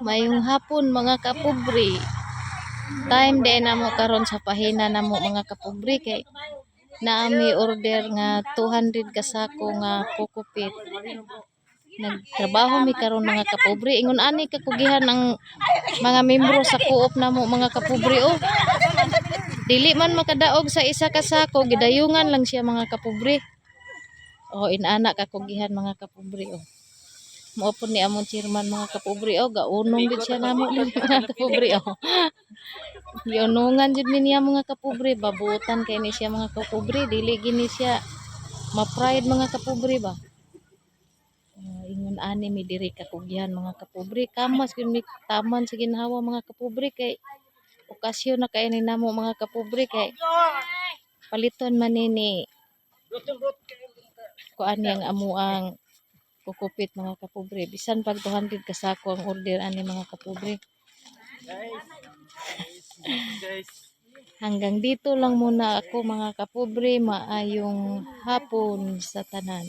Mayong hapon mga kapobre. Time din na mo karon sa pahina na mo mga kapobre kay naami order nga 200 kasako nga kukupit. Nagtrabaho mi karon mga kapobre. Ingon ani kakugihan ang mga membro sa co-op na mo mga kapobre oh. Dili man makadaog sa isa kasako, gidayungan lang siya mga kapobre. Oh, inana kakugihan mga kapobre oh. Mao po ni among chairman mga kapobre oh, gaunong gid siya namo mga kapobre oh. Giunungan jud ni niya mga kapobre, babutan kay ni siya mga kapobre, dili gini siya ma-pride mga kapobre ba. Ingon ani mi diri kakugihan mga kapobre, kamas gyud mi taman sa ginhawa mga kapobre kay okasyon na kay ni namo mga kapobre kay paliton man ni kuan yang amuang kukupit mga kapobre, bisan pag 200 kasako ang order ani mga kapobre. Hanggang dito lang muna ako mga kapobre, maayong hapon sa tanan.